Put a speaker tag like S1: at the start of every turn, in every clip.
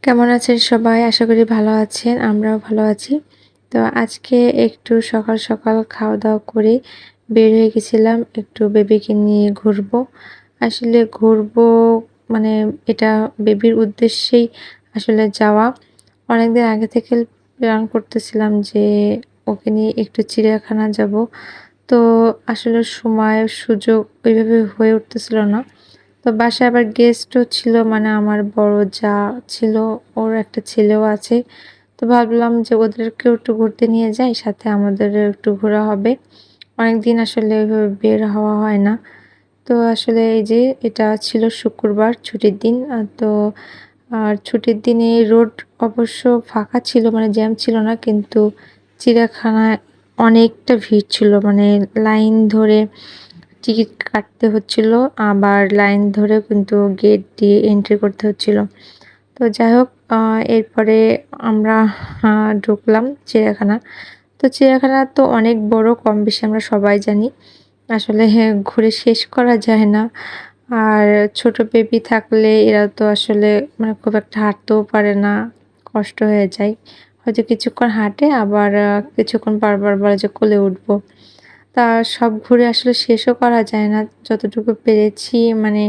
S1: কেমন আছেন সবাই? আশা করি ভালো আছেন। আমরাও ভালো আছি। তো আজকে একটু সকাল, সকাল খাওয়া-দাওয়া করে বের হয়ে গেছিলাম একটু বেবিকে নিয়ে ঘুরবো। আসলে ঘুরবো মানে এটা বেবির উদ্দেশ্যেই আসলে যাওয়া। অনেকদিন আগে থেকে প্ল্যান করতেছিলাম যে ওকে নিয়ে একটু চিড়িয়াখানা যাবো। তো আসলে সময় সুযোগ ওইভাবে হয়ে উঠতেছিল না। তো বাসায় আবার গেস্টও ছিল মানে আমার বড় যা ছিল, ওর একটা ছেলেও আছে। তো ভাবলাম যে ওদেরকেও একটু ঘুরতে নিয়ে যাই, সাথে আমাদেরও একটু ঘোরা হবে। অনেকদিন আসলে ওইভাবে বের হওয়া হয় না। তো আসলে এই যে এটা ছিল শুক্রবার ছুটির দিন। আর ছুটির দিনে রোড অবশ্য ফাঁকা ছিল মানে জ্যাম ছিল না, কিন্তু চিড়িয়াখানায় অনেকটা ভিড় ছিল। মানে লাইন ধরে টিকিট কাটতে হচ্ছিল, আবার লাইন ধরেও কিন্তু গেট দিয়ে এন্ট্রি করতে হচ্ছিল। তো যাই হোক এরপরে আমরা ঢুকলাম চিড়িয়াখানা। তো চিড়িয়াখানা তো অনেক বড়, কম বেশি আমরা সবাই জানি। আসলে হ্যাঁ, ঘুরে শেষ করা যায় না। আর ছোট বেবি থাকলে এরা তো আসলে মানে খুব একটা হাঁটতেও পারে না, কষ্ট হয়ে যায়। হয়তো কিছুক্ষণ হাঁটে, আবার কিছুক্ষণ বারবার বলে যে কোলে উঠবো। তা সব ঘুরে আসলে শেষও করা যায় না। যতটুকু পেরেছি মানে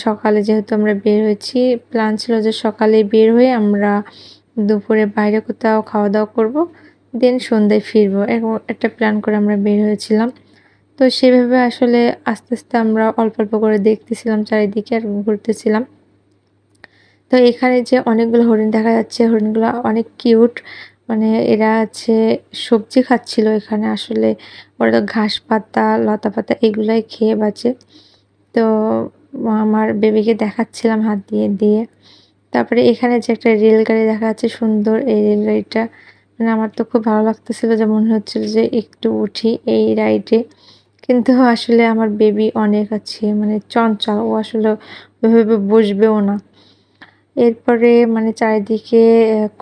S1: সকালে যেহেতু আমরা বের হয়েছি, প্ল্যান ছিল যে সকালেই বের হয়ে আমরা দুপুরে বাইরে কোথাও খাওয়া-দাওয়া করব। দেন সন্ধ্যায় ফিরবো। এরকম একটা প্ল্যান করে আমরা বের হয়েছিলাম। তো সেভাবে আসলে আস্তে, আস্তে আমরা অল্প, অল্প করে দেখতেছিলাম চারিদিকে আর ঘুরতেছিলাম। তো এখানে যে অনেকগুলো হরিণ দেখা যাচ্ছে, হরিণগুলো অনেক কিউট। মানে এরা হচ্ছে সবজি খাচ্ছিল এখানে। আসলে ওরা তো ঘাস পাতা, লতা পাতা এগুলাই খেয়ে বাঁচে। তো আমার বেবিকে দেখাচ্ছিলাম হাত দিয়ে, দিয়ে। তারপরে এখানে যে একটা রেলগাড়ি দেখা যাচ্ছে সুন্দর, এই রেলগাড়িটা মানে আমার তো খুব ভালো লাগতেছিল, যে মনে হচ্ছিল যে একটু উঠি এই রাইডে। কিন্তু আসলে আমার বেবি অনেক আছে মানে চঞ্চল, ও আসলে ওইভাবে বসবেও না। এরপরে মানে চারিদিকে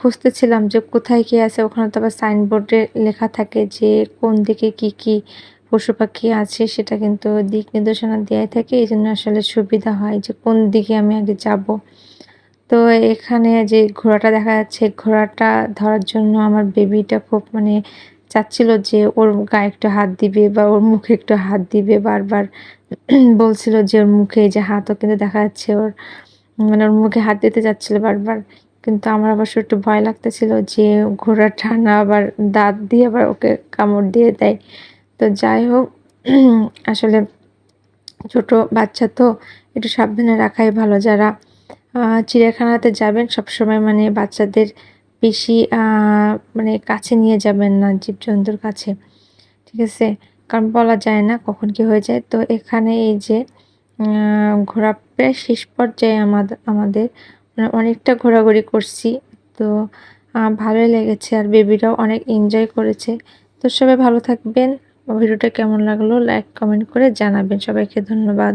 S1: খুঁজতেছিলাম যে কোথায় কি আছে। ওখানে তো আবার সাইনবোর্ডে লেখা থাকে যে কোন দিকে কি, কি পশু-পাখি আছে, সেটা কিন্তু দিক নির্দেশনা দেয়াই থাকে। এজন্য আসলে সুবিধা হয় যে কোন দিকে আমি আগে যাবো। তো এখানে যে ঘোড়াটা দেখা যাচ্ছে, ঘোড়াটা ধরার জন্য আমার বেবিটা খুব মানে চাচ্ছিল যে ওর গায়ে একটু হাত দিবে বা ওর মুখে একটু হাত দিবে বারবার। বলছিল যে ওর মুখে এই যে হাতও কিন্তু দেখা যাচ্ছে ওর, মানে ওর মুখে হাত দিতে যাচ্ছিল বারবার। কিন্তু আমার অবশ্য একটু ভয় লাগতেছিল যে ঘোড়াটা না আবার দাঁত দিয়ে আবার ওকে কামড় দিয়ে দেয়। তো যাই হোক আসলে ছোট বাচ্চা তো একটু সাবধানে রাখাই ভালো। যারা আ চিড়িয়াখানাতে যাবেন সবসময় মানে বাচ্চাদের বেশি মানে কাছে নিয়ে যাবেন না জীবজন্তুর কাছে। ঠিক আছে? কারণ বলা যায় না কখন কি হয়ে যায়। তো এখানে এই যে ঘোরা প্রায় শেষ পর্যায়ে আমাদের মানে অনেকটা ঘোরাঘুরি করছি। তো ভালোই লেগেছে আর বেবিরাও অনেক এনজয় করেছে। তো সবাই ভালো থাকবেন। ভিডিওটা কেমন লাগলো লাইক কমেন্ট করে জানাবেন। সবাইকে ধন্যবাদ।